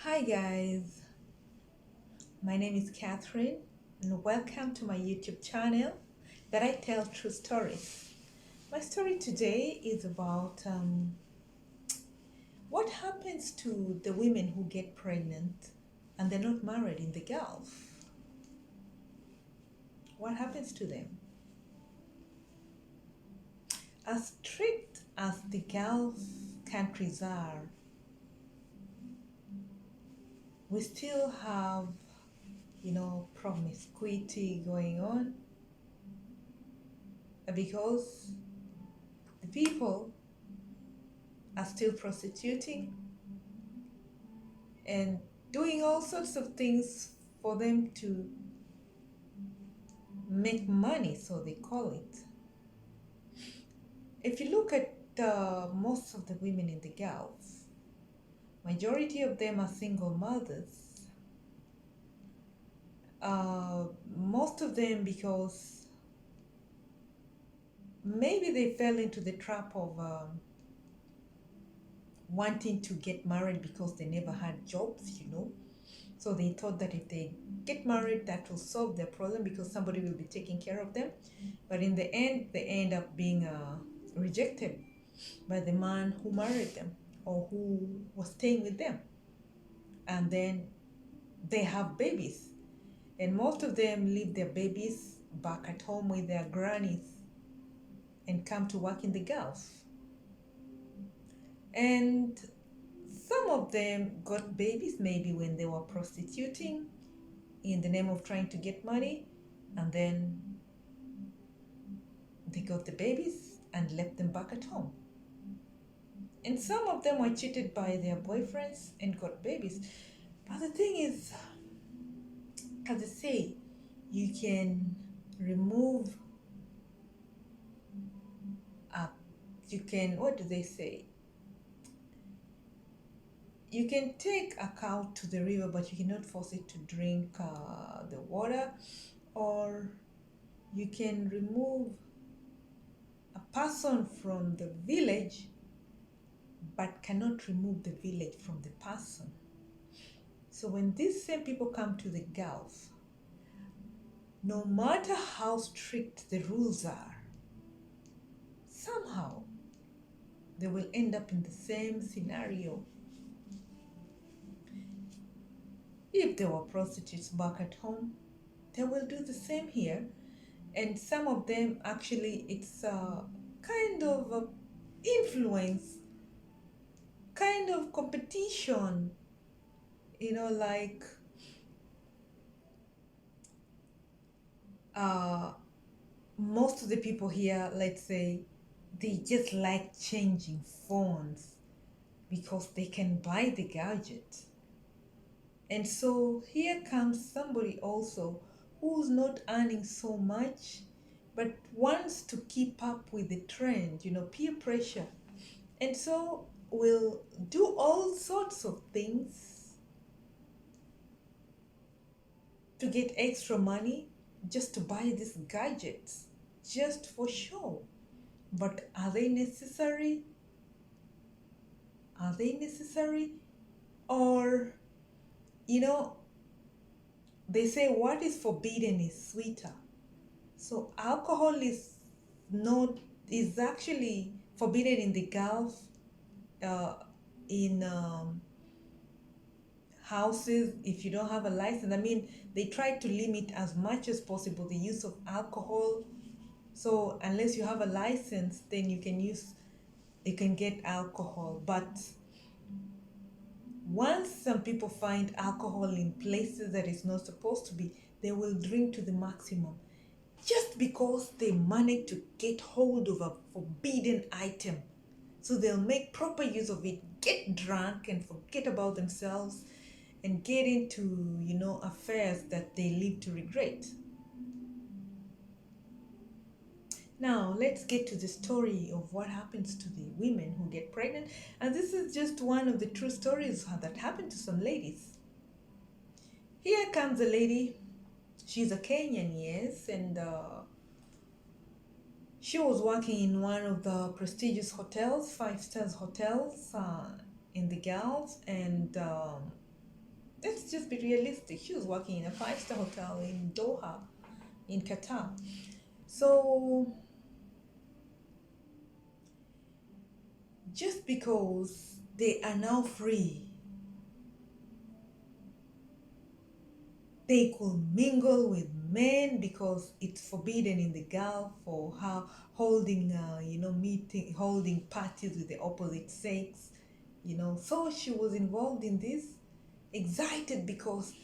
Hi guys, my name is Catherine and welcome to my YouTube channel that I tell true stories. My story today is about what happens to the women who get pregnant and they're not married in the Gulf. What happens to them? As strict as the Gulf countries are, we still have, promiscuity going on because the people are still prostituting and doing all sorts of things for them to make money, so they call it. If you look at most of the women in the Gulf, majority of them are single mothers. Most of them because maybe they fell into the trap of wanting to get married because they never had jobs. So they thought that if they get married, that will solve their problem because somebody will be taking care of them. But in the end, they end up being rejected by the man who married them or who was staying with them. And then they have babies. And most of them leave their babies back at home with their grannies and come to work in the Gulf. And some of them got babies maybe when they were prostituting in the name of trying to get money, and then they got the babies and left them back at home. And some of them were cheated by their boyfriends and got babies. But the thing is, as I say, you can remove you can, what do they say? You can take a cow to the river, but you cannot force it to drink the water. Or you can remove a person from the village, but cannot remove the village from the person. So when these same people come to the Gulf, no matter how strict the rules are, somehow they will end up in the same scenario. If they were prostitutes back at home, they will do the same here. And some of them actually, it's a kind of a influence, kind of competition, like uh, most of the people here, let's say, they just like changing phones because they can buy the gadget. And so here comes somebody also who's not earning so much but wants to keep up with the trend, peer pressure. And so will do all sorts of things to get extra money just to buy these gadgets, just for show. But are they necessary? Are they necessary? Or, you know, they say what is forbidden is sweeter. So alcohol not is actually forbidden in the Gulf, uh, in houses if you don't have a license. I mean, they try to limit as much as possible the use of alcohol. So unless you have a license, then you can get alcohol. But once some people find alcohol in places that is not supposed to be, they will drink to the maximum just because they managed to get hold of a forbidden item. So they'll make proper use of it, get drunk and forget about themselves and get into, affairs that they live to regret. Now, let's get to the story of what happens to the women who get pregnant. And this is just one of the true stories that happened to some ladies. Here comes a lady. She's a Kenyan, yes, and she was working in one of the prestigious hotels, five stars hotels in the Gulf, and Let's just be realistic. She was working in a five-star hotel in Doha, in Qatar. So just because they are now free, they could mingle with men because it's forbidden in the Gulf for her holding, meeting, holding parties with the opposite sex, So she was involved in this, excited because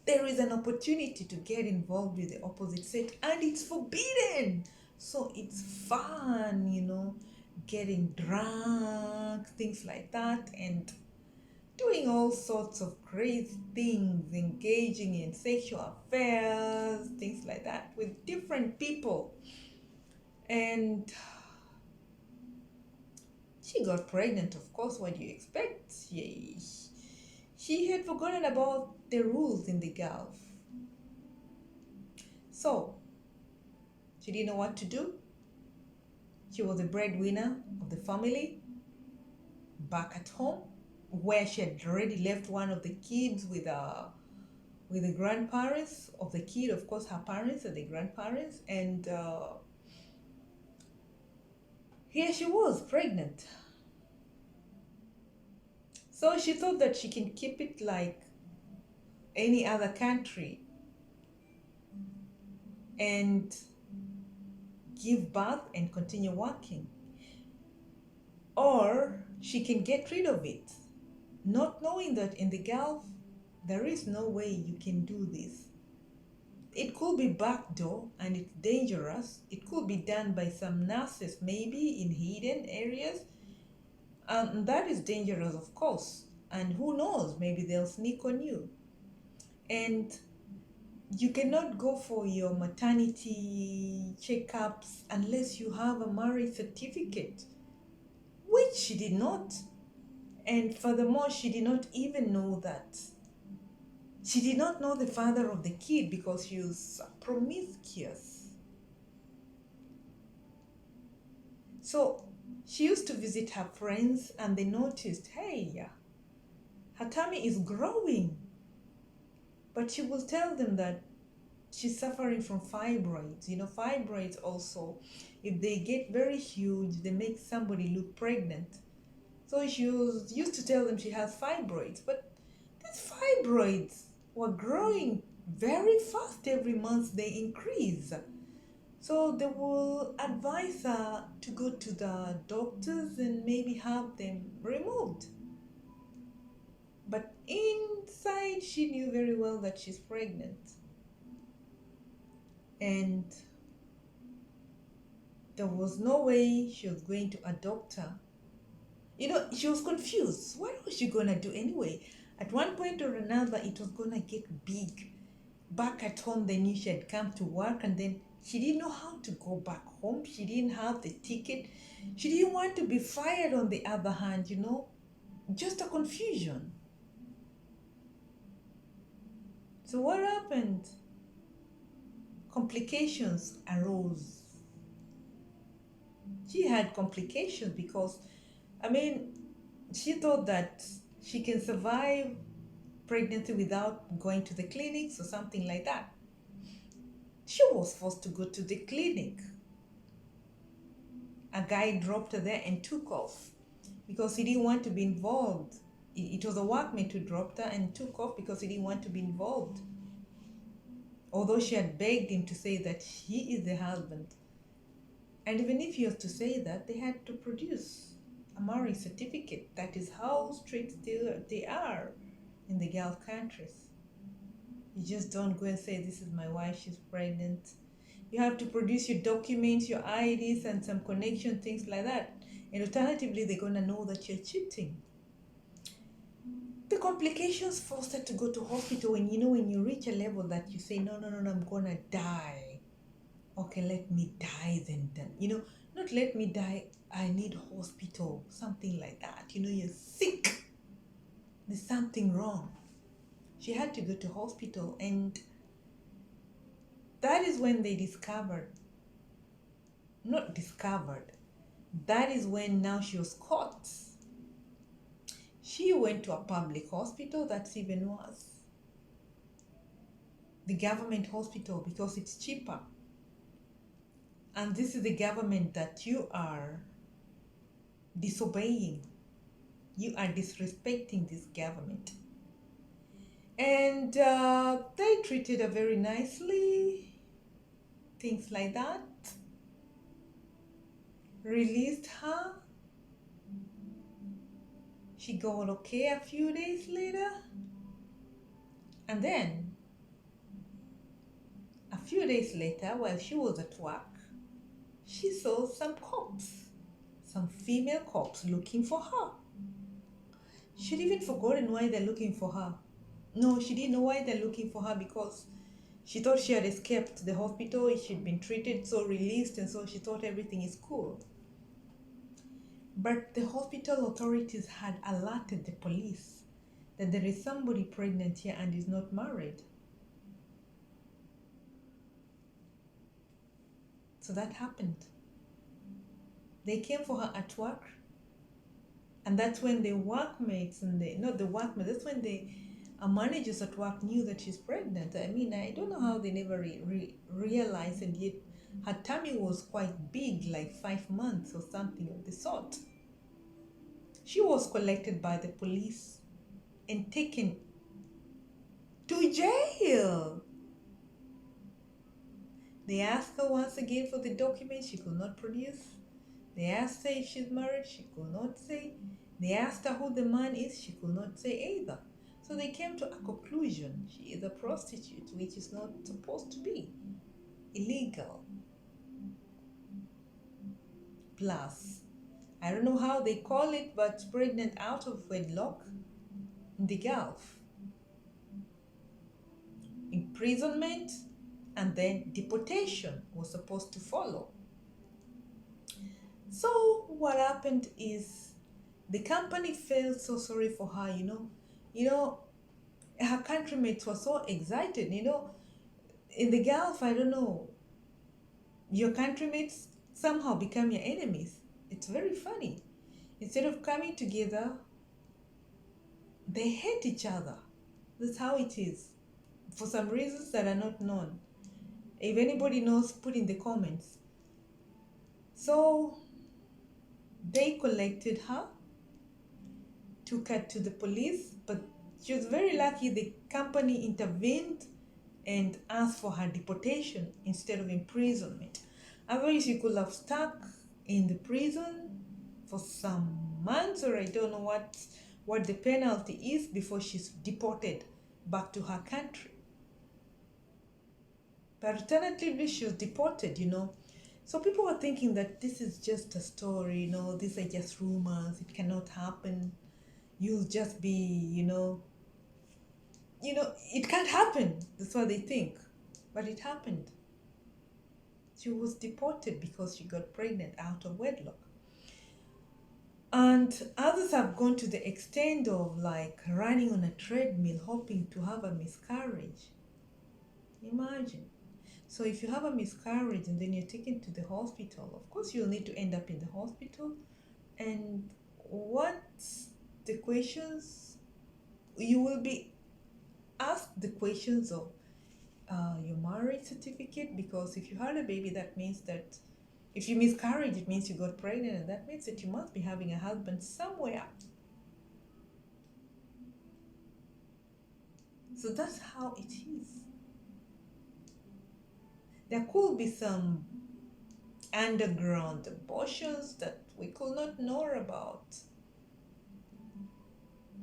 there is an opportunity to get involved with the opposite sex and it's forbidden. So it's fun, getting drunk, things like that, and doing all sorts of crazy things, engaging in sexual affairs, things like that with different people. And she got pregnant, of course. What do you expect? She had forgotten about the rules in the Gulf. So she didn't know what to do. She was the breadwinner of the family back at home, where she had already left one of the kids with the grandparents of the kid. Of course, her parents are the grandparents, and here she was pregnant. So she thought that she can keep it like any other country and give birth and continue working, or she can get rid of it, not knowing that in the Gulf there is no way you can do this. It could be backdoor and it's dangerous. It could be done by some nurses, maybe in hidden areas. That is dangerous, of course. And who knows, maybe they'll sneak on you. And you cannot go for your maternity checkups unless you have a marriage certificate, which she did not. And furthermore, she did not even know that. She did not know the father of the kid because she was promiscuous. So she used to visit her friends and they noticed, hey, her tummy is growing. But she will tell them that she's suffering from fibroids. Fibroids also, if they get very huge, they make somebody look pregnant. So she used to tell them she has fibroids. But these fibroids were growing very fast. Every month they increase. So they will advise her to go to the doctors and maybe have them removed. But inside, she knew very well that she's pregnant. And there was no way she was going to adopt her. She was confused. What was she going to do anyway? At one point or another, it was going to get big. Back at home, they knew she had come to work and then she didn't know how to go back home. She didn't have the ticket. She didn't want to be fired on the other hand, just a confusion. So what happened? Complications arose. She had complications because, she thought that she can survive pregnancy without going to the clinics or something like that. She was forced to go to the clinic. A guy dropped her there and took off because he didn't want to be involved. It was a workmate who dropped her and took off because he didn't want to be involved. Although she had begged him to say that he is the husband. And even if he was to say that, they had to produce a marriage certificate. That is how strict they are in the Gulf countries. You just don't go and say, this is my wife, she's pregnant. You have to produce your documents, your IDs, and some connection, things like that. And alternatively, they're going to know that you're cheating. The complications forced her to go to hospital. And when you reach a level that you say, no, I'm going to die. Okay, let me die then. Not let me die, I need hospital, something like that. You're sick. There's something wrong. She had to go to hospital, and that is when they that is when now she was caught. She went to a public hospital, that's even worse. the government hospital because it's cheaper. And this is the government that you are disobeying. You are disrespecting this government. And they treated her very nicely, things like that. Released her. She got okay a few days later. And then, a few days later, while she was at work, she saw some cops, some female cops looking for her. She'd even forgotten why they're looking for her. No, she didn't know why they're looking for her because she thought she had escaped the hospital, she'd been treated, so released, and so she thought everything is cool. But the hospital authorities had alerted the police that there is somebody pregnant here and is not married. So that happened. They came for her at work, and that's when the workmates and not the workmates, that's when the managers at work knew that she's pregnant. I mean, I don't know how they never realized, and yet her tummy was quite big, like 5 months or something of the sort. She was collected by the police and taken to jail. They asked her once again for the documents, she could not produce. They asked her if she's married, she could not say. They asked her who the man is, she could not say either. So they came to a conclusion. She is a prostitute, which is not supposed to be. Illegal. Plus, I don't know how they call it, but pregnant out of wedlock in the Gulf. Imprisonment and then deportation was supposed to follow. So what happened is the company felt so sorry for her, her countrymates were so excited, in the Gulf, I don't know, your countrymates somehow become your enemies. It's very funny. Instead of coming together, they hate each other. That's how it is. For some reasons that are not known. If anybody knows, put in the comments. So they collected her, took her to the police, but she was very lucky the company intervened and asked for her deportation instead of imprisonment. Otherwise, she could have stuck in the prison for some months, or I don't know what the penalty is before she's deported back to her country. But alternatively, she was deported, So people were thinking that this is just a story, these are just rumors, it cannot happen. You'll just be, it can't happen. That's what they think. But it happened. She was deported because she got pregnant out of wedlock. And others have gone to the extent of like running on a treadmill hoping to have a miscarriage. Imagine. So if you have a miscarriage and then you're taken to the hospital, of course you'll need to end up in the hospital. And what's the questions? You will be asked the questions of your marriage certificate, because if you had a baby, that means that if you miscarried, it means you got pregnant, and that means that you must be having a husband somewhere. So that's how it is. There could be some underground abortions that we could not know about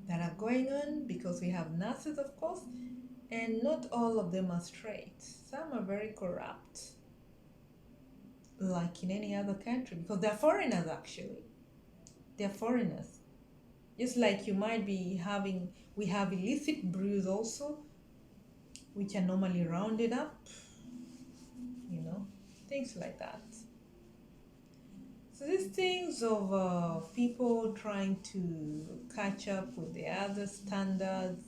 that are going on, because we have nurses, of course, and not all of them are straight. Some are very corrupt, like in any other country, because they're foreigners actually. They're foreigners. Just like you might be having, we have illicit brews also, which are normally rounded up, things like that. So these things of people trying to catch up with the other standards,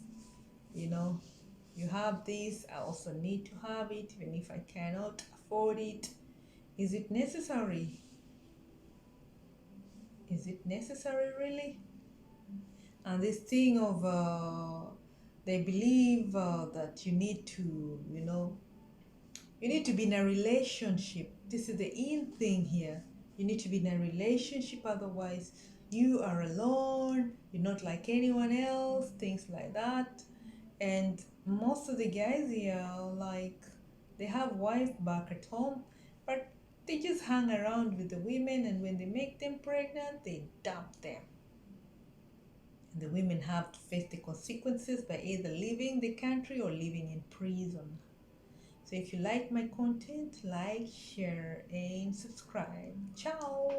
you have this, I also need to have it, even if I cannot afford it. Is it necessary? Is it necessary really? And this thing of They believe that you need to be in a relationship. This is the in thing here. You need to be in a relationship, otherwise, you are alone, you're not like anyone else, things like that. And most of the guys here, like, they have wife back at home, but they just hang around with the women, and when they make them pregnant, they dump them. And the women have to face the consequences by either leaving the country or living in prison. So if you like my content, like, share, and subscribe. Ciao!